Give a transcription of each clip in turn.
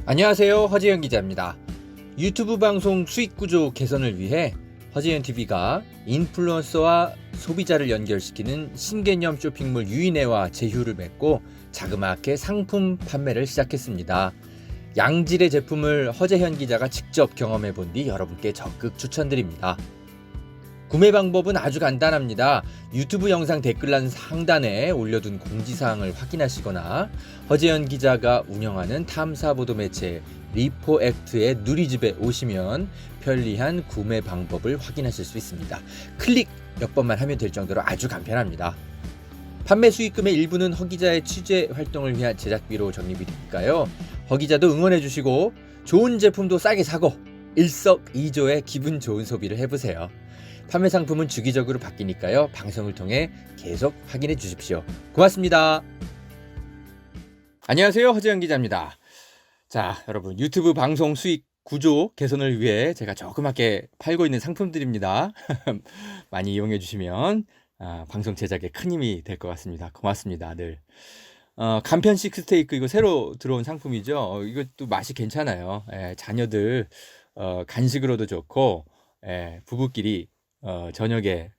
안녕하세요, 허재현 기자입니다. 유튜브 방송 수익 구조 개선을 위해 허재현 TV가 인플루언서와 소비자를 연결시키는 신개념 쇼핑몰 유인회와 제휴를 맺고 자그마하게 상품 판매를 시작했습니다. 양질의 제품을 허재현 기자가 직접 경험해 본 뒤 여러분께 적극 추천드립니다. 구매 방법은 아주 간단합니다. 유튜브 영상 댓글란 상단에 올려둔 공지사항을 확인하시거나 허재현 기자가 운영하는 탐사보도 매체 리포액트의 누리집에 오시면 편리한 구매 방법을 확인하실 수 있습니다. 클릭 몇 번만 하면 될 정도로 아주 간편합니다. 판매 수익금의 일부는 허 기자의 취재 활동을 위한 제작비로 적립이 되니까요. 허 기자도 응원해 주시고 좋은 제품도 싸게 사고 일석이조의 기분 좋은 소비를 해보세요. 판매 상품은 주기적으로 바뀌니까요. 방송을 통해 계속 확인해 주십시오. 고맙습니다. 안녕하세요, 허재현 기자입니다. 자, 여러분, 유튜브 방송 수익 구조 개선을 위해 제가 조그맣게 팔고 있는 상품들입니다. 많이 이용해 주시면 방송 제작에 큰 힘이 될 것 같습니다. 고맙습니다, 늘. 간편식 스테이크, 이거 새로 들어온 상품이죠. 이것도 맛이 괜찮아요. 자녀들 간식으로도 좋고, 부부끼리 저녁에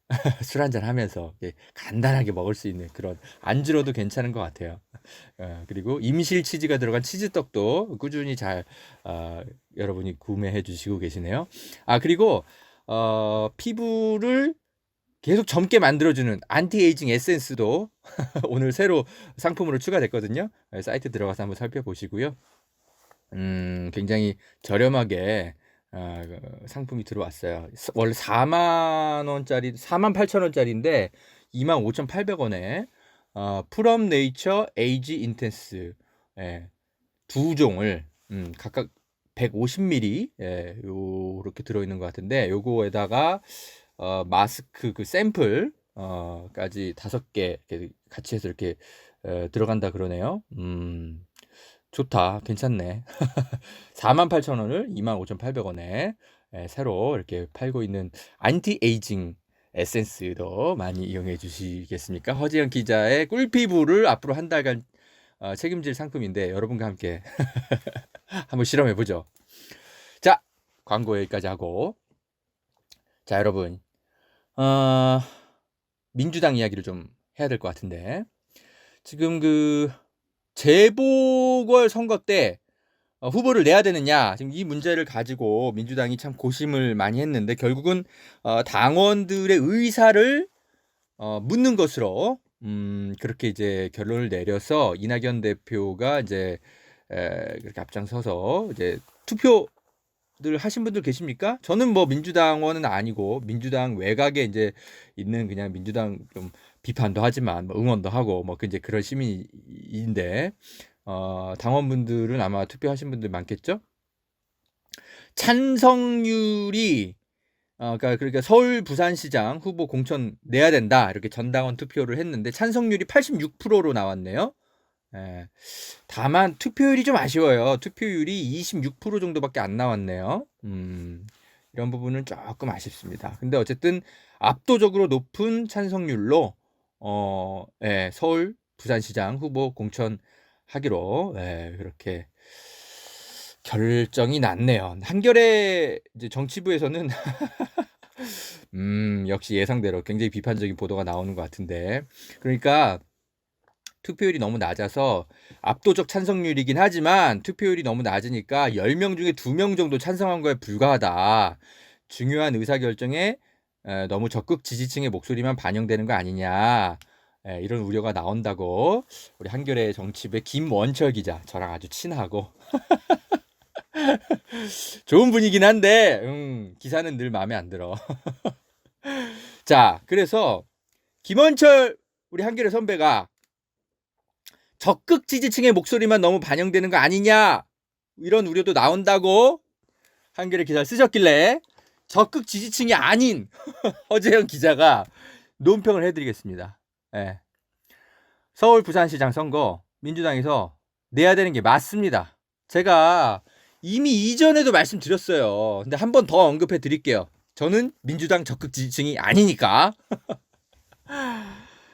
술 한잔 하면서 간단하게 먹을 수 있는 그런 안주로도 괜찮은 것 같아요. 그리고 임실 치즈가 들어간 치즈떡도 꾸준히 잘 여러분이 구매해 주시고 계시네요. 그리고 피부를 계속 젊게 만들어주는 안티에이징 에센스도 오늘 새로 상품으로 추가됐거든요. 사이트 들어가서 한번 살펴보시고요. 굉장히 저렴하게 상품이 들어왔어요. 원래 48,000원짜리 48,000원짜리인데 25,800원에 프롬 네이처 에이지 인텐스 두 종을 각각 150ml 요렇게 들어있는 것 같은데, 요거에다가 마스크 그 샘플 까지 5개 같이 해서 이렇게 들어간다 그러네요. 좋다, 괜찮네. 48,000원을 25,800원에 새로 이렇게 팔고 있는 안티에이징 에센스도 많이 이용해 주시겠습니까? 허재현 기자의 꿀피부를 앞으로 한 달간 책임질 상품인데 여러분과 함께 한번 실험해 보죠. 자, 광고 여기까지 하고, 자, 여러분, 민주당 이야기를 좀 해야 될 것 같은데, 지금 그 재보궐 선거 때 후보를 내야 되느냐, 지금 이 문제를 가지고 민주당이 참 고심을 많이 했는데 결국은 당원들의 의사를 묻는 것으로 그렇게 이제 결론을 내려서 이낙연 대표가 이제 그렇게 앞장서서 이제 투표들 하신 분들 계십니까? 저는 뭐 민주당원은 아니고 민주당 외곽에 이제 있는 그냥 민주당 좀 비판도 하지만 뭐 응원도 하고 뭐 이제 그런 시민인데 당원분들은 아마 투표하신 분들 많겠죠? 찬성률이 그러니까 서울 부산시장 후보 공천 내야 된다 이렇게 전당원 투표를 했는데 찬성률이 86%로 나왔네요. 다만 투표율이 좀 아쉬워요. 투표율이 26% 정도밖에 안 나왔네요. 이런 부분은 조금 아쉽습니다. 근데 어쨌든 압도적으로 높은 찬성률로 서울 부산시장 후보 공천하기로 그렇게 결정이 났네요. 한겨레 이제 정치부에서는 역시 예상대로 굉장히 비판적인 보도가 나오는 것 같은데, 그러니까 투표율이 너무 낮아서 압도적 찬성률이긴 하지만 투표율이 너무 낮으니까 10명 중에 2명 정도 찬성한 거에 불과하다. 중요한 의사결정에 너무 적극 지지층의 목소리만 반영되는 거 아니냐, 이런 우려가 나온다고 우리 한겨레 정치부의 김원철 기자, 저랑 아주 친하고 좋은 분이긴 한데 기사는 늘 마음에 안 들어. 자, 그래서 김원철 우리 한겨레 선배가 적극 지지층의 목소리만 너무 반영되는 거 아니냐, 이런 우려도 나온다고 한겨레 기사를 쓰셨길래 적극 지지층이 아닌 허재현 기자가 논평을 해드리겠습니다. 서울 부산시장 선거 민주당에서 내야 되는 게 맞습니다. 제가 이미 이전에도 말씀드렸어요. 근데 한 번 더 언급해 드릴게요. 저는 민주당 적극 지지층이 아니니까.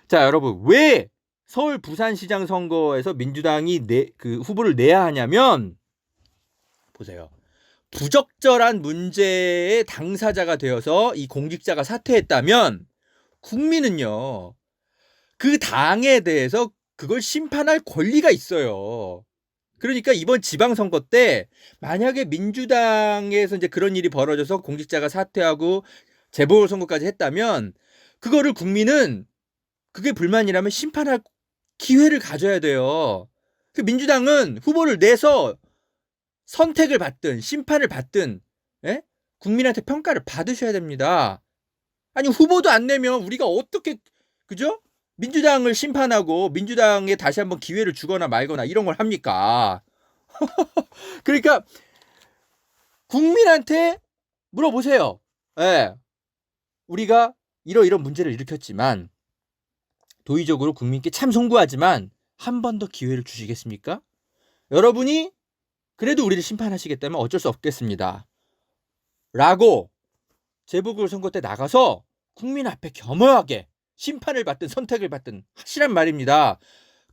자, 여러분, 왜 서울 부산시장 선거에서 민주당이 그 후보를 내야 하냐면 보세요. 부적절한 문제의 당사자가 되어서 이 공직자가 사퇴했다면 국민은요, 그 당에 대해서 그걸 심판할 권리가 있어요. 그러니까 이번 지방선거 때 만약에 민주당에서 이제 그런 일이 벌어져서 공직자가 사퇴하고 재보궐선거까지 했다면 그거를 국민은 그게 불만이라면 심판할 기회를 가져야 돼요. 그 민주당은 후보를 내서 선택을 받든 심판을 받든 예? 국민한테 평가를 받으셔야 됩니다. 아니 후보도 안 내면 우리가 어떻게 그죠? 민주당을 심판하고 민주당에 다시 한번 기회를 주거나 말거나 이런 걸 합니까? 그러니까 국민한테 물어보세요. 예. 우리가 이런 문제를 일으켰지만 도의적으로 국민께 참 송구하지만 한 번 더 기회를 주시겠습니까? 여러분이 그래도 우리를 심판하시겠다면 어쩔 수 없겠습니다. 라고 재보궐선거 때 나가서 국민 앞에 겸허하게 심판을 받든 선택을 받든 하시란 말입니다.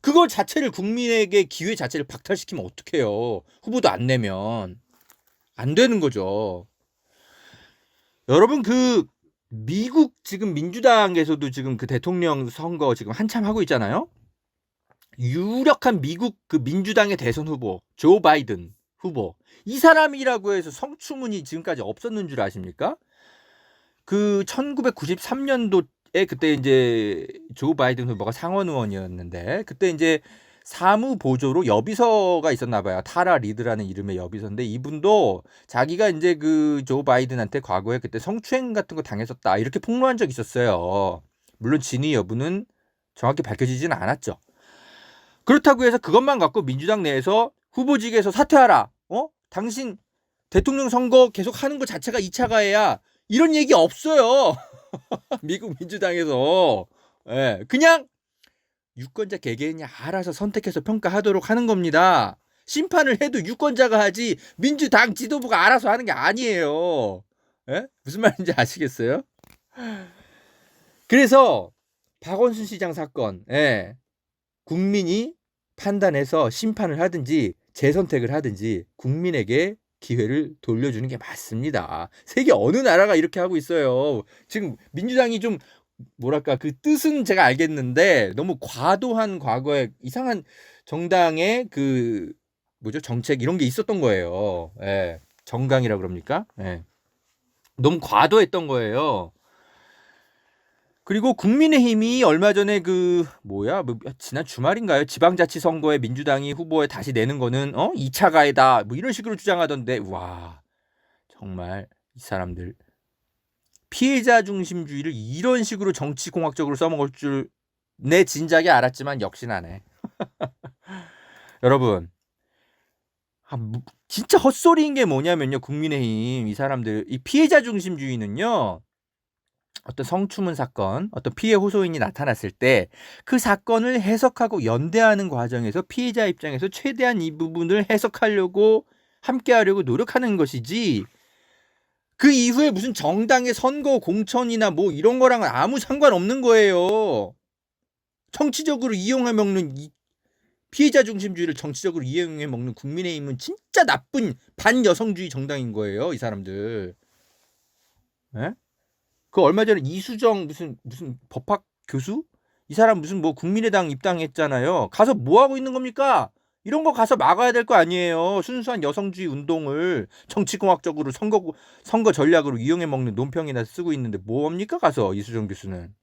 그걸 자체를 국민에게 기회 자체를 박탈시키면 어떡해요. 후보도 안 내면. 안 되는 거죠. 여러분 그 미국 지금 민주당에서도 지금 그 대통령 선거 지금 한참 하고 있잖아요. 유력한 미국 그 민주당의 대선 후보 조 바이든 후보 이 사람이라고 해서 성추문이 지금까지 없었는 줄 아십니까? 그 1993년도에 그때 이제 조 바이든 후보가 상원 의원이었는데 그때 이제 사무 보조로 여비서가 있었나 봐요. 타라 리드라는 이름의 여비서인데 이분도 자기가 이제 그 조 바이든한테 과거에 그때 성추행 같은 거 당했었다 이렇게 폭로한 적이 있었어요. 물론 진위 여부는 정확히 밝혀지지는 않았죠. 그렇다고 해서 그것만 갖고 민주당 내에서 후보직에서 사퇴하라. 당신 대통령 선거 계속 하는 것 자체가 2차 가해야 이런 얘기 없어요. 미국 민주당에서. 예, 그냥 유권자 개개인이 알아서 선택해서 평가하도록 하는 겁니다. 심판을 해도 유권자가 하지 민주당 지도부가 알아서 하는 게 아니에요. 예? 무슨 말인지 아시겠어요? 그래서 박원순 시장 사건, 예. 국민이 판단해서 심판을 하든지 재선택을 하든지 국민에게 기회를 돌려주는 게 맞습니다. 세계 어느 나라가 이렇게 하고 있어요. 지금 민주당이 좀 뭐랄까 그 뜻은 제가 알겠는데 너무 과도한 과거에 이상한 정당의 그 뭐죠 정책 이런 게 있었던 거예요. 예. 정강이라 그럽니까? 예. 너무 과도했던 거예요. 그리고 국민의힘이 얼마 전에 그 지난 주말인가요? 지방자치선거에 민주당이 후보에 다시 내는 거는 2차 가해다 뭐 이런 식으로 주장하던데 와 정말 이 사람들 피해자 중심주의를 이런 식으로 정치공학적으로 써먹을 줄 내 진작에 알았지만 역시나 안 해. 여러분 진짜 헛소리인 게 뭐냐면요. 국민의힘 이 사람들 이 피해자 중심주의는요. 어떤 성추문 사건, 어떤 피해 호소인이 나타났을 때 그 사건을 해석하고 연대하는 과정에서 피해자 입장에서 최대한 이 부분을 해석하려고 함께하려고 노력하는 것이지 그 이후에 무슨 정당의 선거 공천이나 뭐 이런 거랑은 아무 상관없는 거예요. 정치적으로 이용해 먹는 이 피해자 중심주의를 정치적으로 이용해 먹는 국민의힘은 진짜 나쁜 반여성주의 정당인 거예요. 이 사람들. 예? 그 얼마 전에 이수정 무슨 법학 교수? 이 사람 무슨 뭐 국민의당 입당했잖아요. 가서 뭐 하고 있는 겁니까? 이런 거 가서 막아야 될 거 아니에요. 순수한 여성주의 운동을 정치공학적으로 선거 전략으로 이용해 먹는 논평이나 쓰고 있는데 뭐 합니까? 가서 이수정 교수는.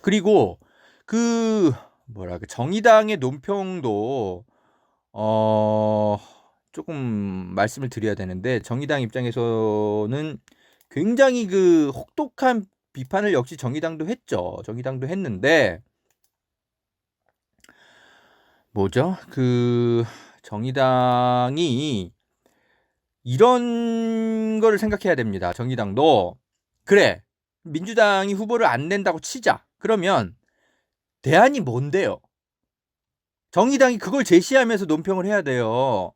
그리고 그 정의당의 논평도 조금 말씀을 드려야 되는데 정의당 입장에서는 굉장히 그 혹독한 비판을 역시 정의당도 했죠. 정의당도 했는데 그 정의당이 이런 거를 생각해야 됩니다. 정의당도 그래 민주당이 후보를 안 낸다고 치자. 그러면 대안이 뭔데요? 정의당이 그걸 제시하면서 논평을 해야 돼요.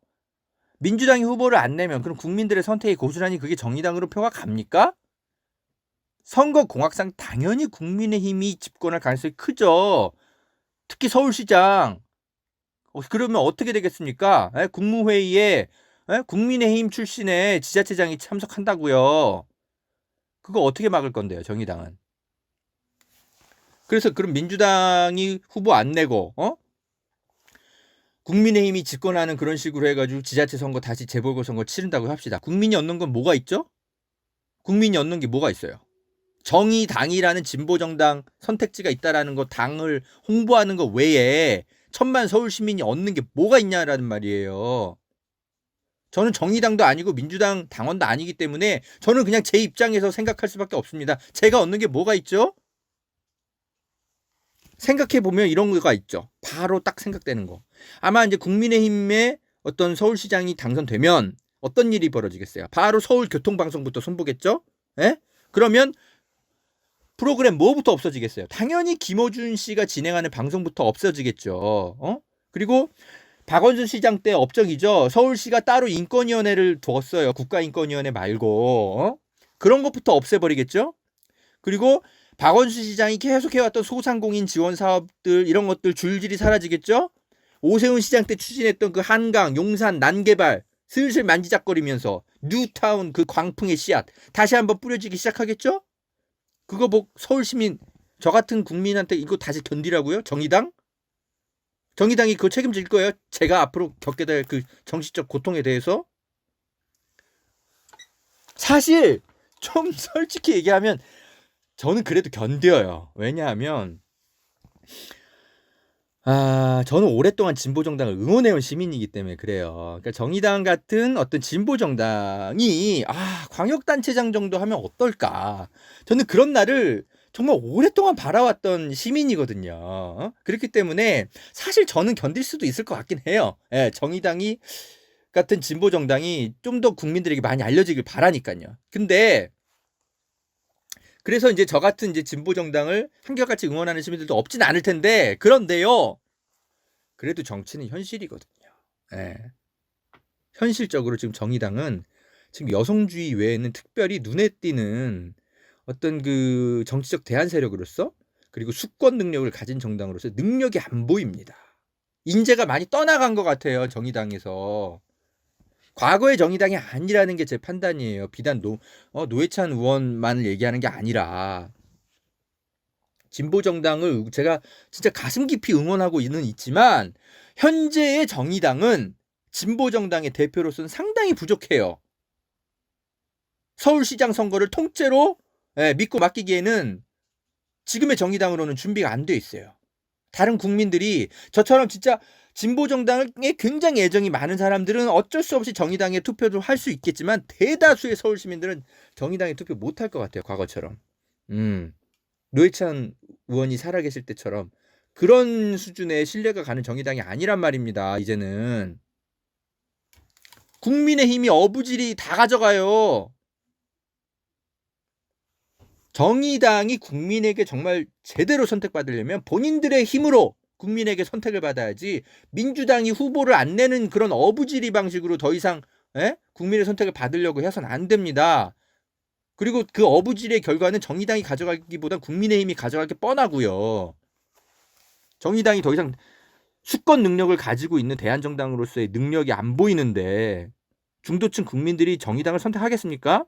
민주당이 후보를 안 내면 그럼 국민들의 선택이 고스란히 그게 정의당으로 표가 갑니까? 선거 공학상 당연히 국민의힘이 집권할 가능성이 크죠. 특히 서울시장 그러면 어떻게 되겠습니까? 국무회의에 국민의힘 출신의 지자체장이 참석한다고요. 그거 어떻게 막을 건데요, 정의당은? 그래서 그럼 민주당이 후보 안 내고 국민의힘이 집권하는 그런 식으로 해가지고 지자체 선거 다시 재보궐선거 치른다고 합시다. 국민이 얻는 건 뭐가 있죠? 국민이 얻는 게 뭐가 있어요? 정의당이라는 진보정당 선택지가 있다라는 거, 당을 홍보하는 거 외에 천만 서울 시민이 얻는 게 뭐가 있냐라는 말이에요. 저는 정의당도 아니고 민주당 당원도 아니기 때문에 저는 그냥 제 입장에서 생각할 수밖에 없습니다. 제가 얻는 게 뭐가 있죠? 생각해보면 이런 거가 있죠. 바로 딱 생각되는 거. 아마 이제 국민의힘의 어떤 서울시장이 당선되면 어떤 일이 벌어지겠어요? 바로 서울교통방송부터 손보겠죠? 예? 그러면 프로그램 뭐부터 없어지겠어요? 당연히 김어준 씨가 진행하는 방송부터 없어지겠죠. 그리고 박원순 시장 때 업적이죠. 서울시가 따로 인권위원회를 두었어요. 국가인권위원회 말고. 그런 것부터 없애버리겠죠. 그리고 박원순 시장이 계속 해왔던 소상공인 지원 사업들 이런 것들 줄줄이 사라지겠죠. 오세훈 시장 때 추진했던 그 한강, 용산, 난개발 슬슬 만지작거리면서 뉴타운 그 광풍의 씨앗 다시 한번 뿌려지기 시작하겠죠. 그거 뭐 서울 시민 저 같은 국민한테 이거 다시 견디라고요? 정의당이 그거 책임질 거예요? 제가 앞으로 겪게 될 그 정치적 고통에 대해서? 사실 좀 솔직히 얘기하면 저는 그래도 견뎌요. 왜냐하면 저는 오랫동안 진보정당을 응원해온 시민이기 때문에 그래요. 그러니까 정의당 같은 어떤 진보정당이 광역단체장 정도 하면 어떨까. 저는 그런 날을 정말 오랫동안 바라왔던 시민이거든요. 그렇기 때문에 사실 저는 견딜 수도 있을 것 같긴 해요. 예, 정의당이 같은 진보정당이 좀 더 국민들에게 많이 알려지길 바라니까요. 근데 그래서 이제 저 같은 이제 진보정당을 한결같이 응원하는 시민들도 없진 않을 텐데, 그런데요. 그래도 정치는 현실이거든요. 예. 현실적으로 지금 정의당은 지금 여성주의 외에는 특별히 눈에 띄는 어떤 그 정치적 대안 세력으로서 그리고 수권 능력을 가진 정당으로서 능력이 안 보입니다. 인재가 많이 떠나간 것 같아요. 정의당에서. 과거의 정의당이 아니라는 게 제 판단이에요. 비단 노회찬 의원만을 얘기하는 게 아니라 진보정당을 제가 진짜 가슴 깊이 응원하고는 있지만 현재의 정의당은 진보정당의 대표로서는 상당히 부족해요. 서울시장 선거를 통째로 믿고 맡기기에는 지금의 정의당으로는 준비가 안 돼 있어요. 다른 국민들이 저처럼 진짜 진보정당에 굉장히 애정이 많은 사람들은 어쩔 수 없이 정의당에 투표도 할 수 있겠지만 대다수의 서울 시민들은 정의당에 투표 못 할 것 같아요. 과거처럼. 노회찬 의원이 살아계실 때처럼 그런 수준의 신뢰가 가는 정의당이 아니란 말입니다. 이제는. 국민의힘이 어부질이 다 가져가요. 정의당이 국민에게 정말 제대로 선택받으려면 본인들의 힘으로 국민에게 선택을 받아야지 민주당이 후보를 안 내는 그런 어부지리 방식으로 더 이상 국민의 선택을 받으려고 해서는 안 됩니다. 그리고 그 어부지리의 결과는 정의당이 가져가기보다 국민의힘이 가져갈 게 뻔하고요. 정의당이 더 이상 수권 능력을 가지고 있는 대한정당으로서의 능력이 안 보이는데 중도층 국민들이 정의당을 선택하겠습니까?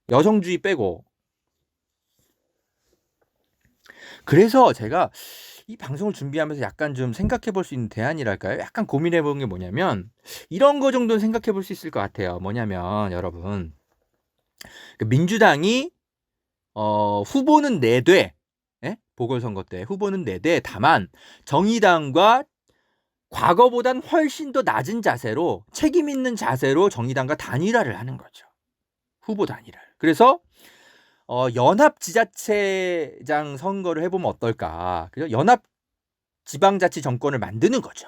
여성주의 빼고. 그래서 제가 이 방송을 준비하면서 약간 좀 생각해 볼 수 있는 대안이랄까요? 약간 고민해 본 게 뭐냐면 이런 거 정도는 생각해 볼 수 있을 것 같아요. 뭐냐면 여러분 민주당이 후보는 4대 보궐선거 때 후보는 4대 다만 정의당과 과거보단 훨씬 더 낮은 자세로 책임 있는 자세로 정의당과 단일화를 하는 거죠. 후보 단일화를. 그래서 연합 지자체장 선거를 해보면 어떨까? 그죠? 연합 지방자치 정권을 만드는 거죠.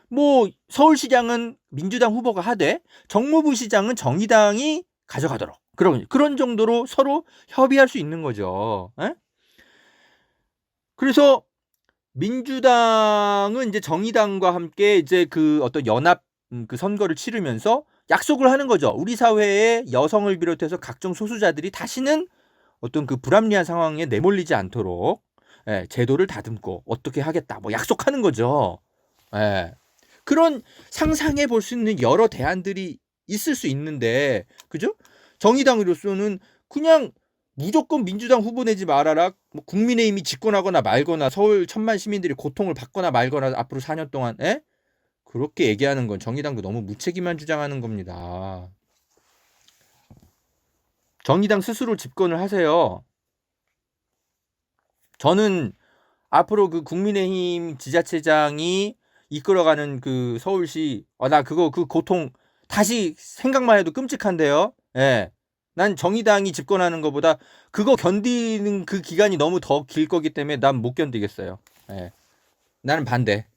뭐 서울시장은 민주당 후보가 하되 정무부 시장은 정의당이 가져가도록 그런 정도로 서로 협의할 수 있는 거죠. 그래서 민주당은 이제 정의당과 함께 이제 그 어떤 연합 그 선거를 치르면서 약속을 하는 거죠. 우리 사회의 여성을 비롯해서 각종 소수자들이 다시는 어떤 그 불합리한 상황에 내몰리지 않도록 제도를 다듬고 어떻게 하겠다 뭐 약속하는 거죠. 그런 상상해 볼 수 있는 여러 대안들이 있을 수 있는데, 그죠? 정의당으로서는 그냥 무조건 민주당 후보 내지 말아라. 뭐 국민의힘이 집권하거나 말거나 서울 1,000만 시민들이 고통을 받거나 말거나 앞으로 4년 동안 그렇게 얘기하는 건 정의당도 너무 무책임한 주장하는 겁니다. 정의당 스스로 집권을 하세요. 저는 앞으로 그 국민의힘 지자체장이 이끌어가는 그 서울시 나 그거 그 고통 다시 생각만 해도 끔찍한데요. 예. 난 정의당이 집권하는 것보다 그거 견디는 그 기간이 너무 더 길 거기 때문에 난 못 견디겠어요. 예. 나는 반대.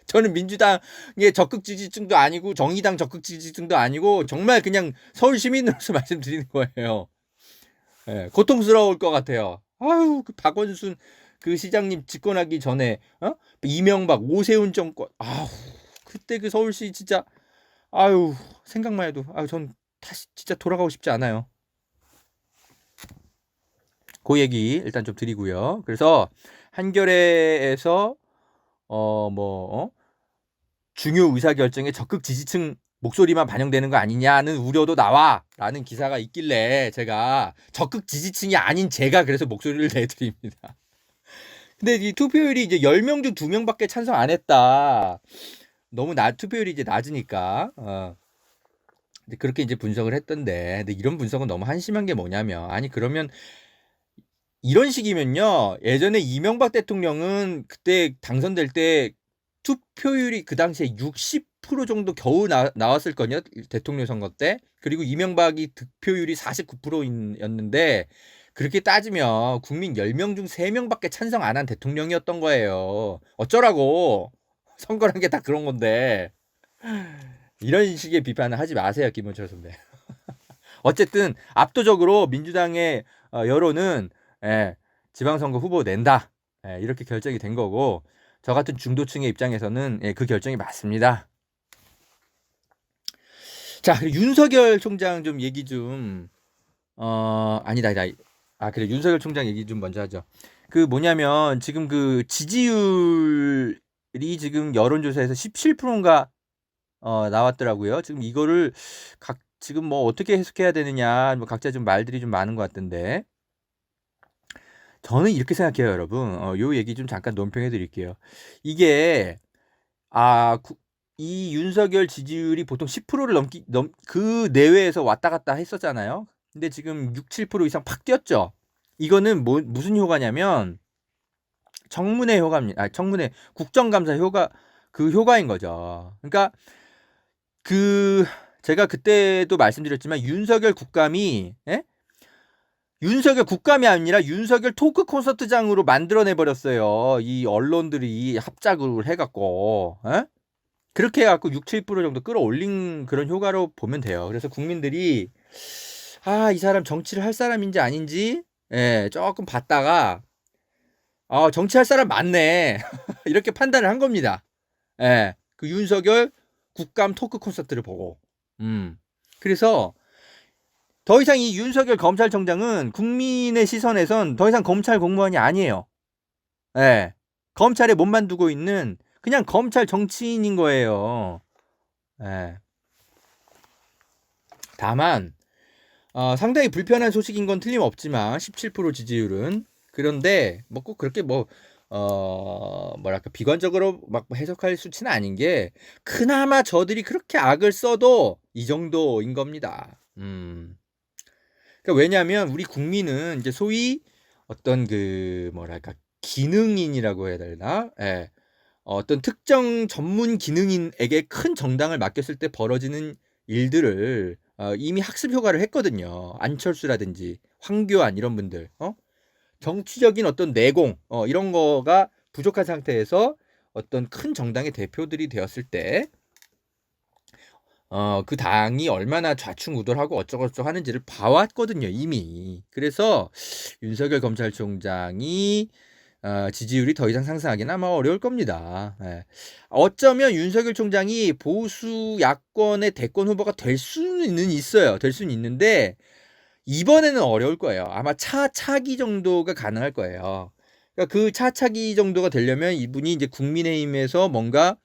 저는 민주당의 적극 지지층도 아니고 정의당 적극 지지층도 아니고 정말 그냥 서울 시민으로서 말씀드리는 거예요. 예. 고통스러울 것 같아요. 아유, 그 박원순 그 시장님 집권하기 전에 이명박 오세훈 정권 그때 그 서울시 진짜 생각만 해도 전 다시 진짜 돌아가고 싶지 않아요. 그 얘기 일단 좀 드리고요. 그래서 한겨레에서 중요 의사결정에 적극 지지층 목소리만 반영되는 거 아니냐는 우려도 나와라는 기사가 있길래 제가 적극 지지층이 아닌 제가 그래서 목소리를 내드립니다. 근데 이 투표율이 이제 10명 중 2명밖에 찬성 안 했다. 너무 투표율이 이제 낮으니까. 근데 그렇게 이제 분석을 했던데, 근데 이런 분석은 너무 한심한 게 뭐냐면, 아니 그러면 이런 식이면요, 예전에 이명박 대통령은 그때 당선될 때 투표율이 그 당시에 60% 정도 겨우 나왔을 거냐, 대통령 선거 때. 그리고 이명박이 득표율이 49%였는데 그렇게 따지면 국민 10명 중 3명밖에 찬성 안 한 대통령이었던 거예요. 어쩌라고. 선거란 게 다 그런 건데. 이런 식의 비판을 하지 마세요, 김원철 선배. 어쨌든 압도적으로 민주당의 여론은 지방선거 후보 낸다. 이렇게 결정이 된 거고, 저 같은 중도층의 입장에서는 그 결정이 맞습니다. 자, 윤석열 총장 좀 얘기 좀 아니다. 그래, 윤석열 총장 얘기 좀 먼저 하죠. 그 뭐냐면 지금 그 지지율이 지금 여론조사에서 17%인가 나왔더라고요. 지금 이거를 지금 뭐 어떻게 해석해야 되느냐, 뭐 각자 좀 말들이 좀 많은 것 같던데, 저는 이렇게 생각해요, 여러분. 요 얘기 좀 잠깐 논평해 드릴게요. 이게 이 윤석열 지지율이 보통 10%를 그 내외에서 왔다 갔다 했었잖아요. 근데 지금 6, 7% 이상 팍 뛰었죠. 이거는 무슨 효과냐면 청문회 효과입니다. 청문회 국정감사 효과, 그 효과인 거죠. 그러니까 제가 그때도 말씀드렸지만 윤석열 국감이 아니라 윤석열 토크 콘서트장으로 만들어내 버렸어요. 이 언론들이 합작을 해갖고 그렇게 해갖고 6, 7% 정도 끌어올린 그런 효과로 보면 돼요. 그래서 국민들이 이 사람 정치를 할 사람인지 아닌지 조금 봤다가 정치할 사람 맞네 이렇게 판단을 한 겁니다. 그 윤석열 국감 토크 콘서트를 보고. 그래서 더 이상 이 윤석열 검찰총장은 국민의 시선에선 더 이상 검찰 공무원이 아니에요. 검찰에 몸만 두고 있는 그냥 검찰 정치인인 거예요. 다만 상당히 불편한 소식인 건 틀림없지만 17% 지지율은, 그런데 뭐 꼭 그렇게 뭐랄까 비관적으로 막 해석할 수치는 아닌 게, 그나마 저들이 그렇게 악을 써도 이 정도인 겁니다. 그러니까 왜냐하면 우리 국민은 이제 소위 어떤 그 뭐랄까 기능인이라고 해야 되나? 어떤 특정 전문 기능인에게 큰 정당을 맡겼을 때 벌어지는 일들을 이미 학습 효과를 했거든요. 안철수라든지 황교안 이런 분들, 정치적인 어떤 내공 이런 거가 부족한 상태에서 어떤 큰 정당의 대표들이 되었을 때 그 당이 얼마나 좌충우돌하고 어쩌고저쩌고 하는지를 봐왔거든요, 이미. 그래서 윤석열 검찰총장이 지지율이 더 이상 상승하기는 아마 어려울 겁니다. 어쩌면 윤석열 총장이 보수 야권의 대권 후보가 될 수는 있어요. 될 수는 있는데 이번에는 어려울 거예요. 아마 차차기 정도가 가능할 거예요. 그러니까 그 차차기 정도가 되려면 이분이 이제 국민의힘에서 뭔가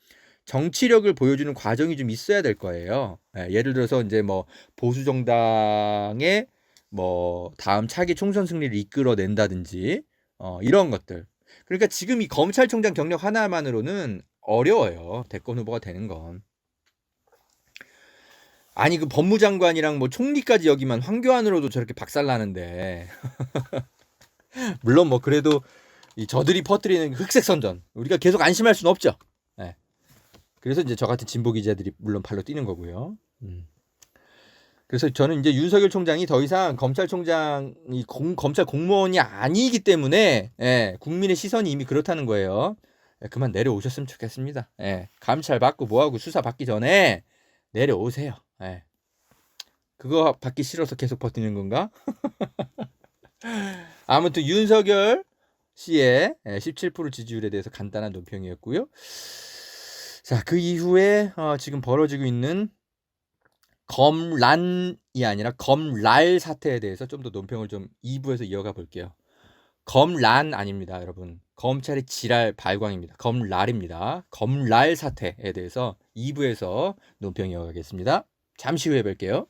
정치력을 보여주는 과정이 좀 있어야 될 거예요. 예를 들어서 이제 뭐 보수 정당의 뭐 다음 차기 총선 승리를 이끌어낸다든지 이런 것들. 그러니까 지금 이 검찰총장 경력 하나만으로는 어려워요. 대권 후보가 되는 건. 아니 그 법무장관이랑 뭐 총리까지 여기만 황교안으로도 저렇게 박살나는데 물론 뭐 그래도 이 저들이 퍼뜨리는 흑색 선전 우리가 계속 안심할 수는 없죠. 네. 그래서 이제 저 같은 진보 기자들이 물론 발로 뛰는 거고요. 그래서 저는 이제 윤석열 총장이 더 이상 검찰총장이 검찰 공무원이 아니기 때문에 국민의 시선이 이미 그렇다는 거예요. 그만 내려오셨으면 좋겠습니다. 감찰 받고 뭐하고 수사 받기 전에 내려오세요. 그거 받기 싫어서 계속 버티는 건가? 아무튼 윤석열 씨의 17% 지지율에 대해서 간단한 논평이었고요. 자, 그 이후에 지금 벌어지고 있는 검란이 아니라 검랄 사태에 대해서 좀 더 논평을 좀 2부에서 이어가 볼게요. 검란 아닙니다, 여러분. 검찰의 지랄 발광입니다. 검랄입니다. 검랄 사태에 대해서 2부에서 논평 이어가겠습니다. 잠시 후에 뵐게요.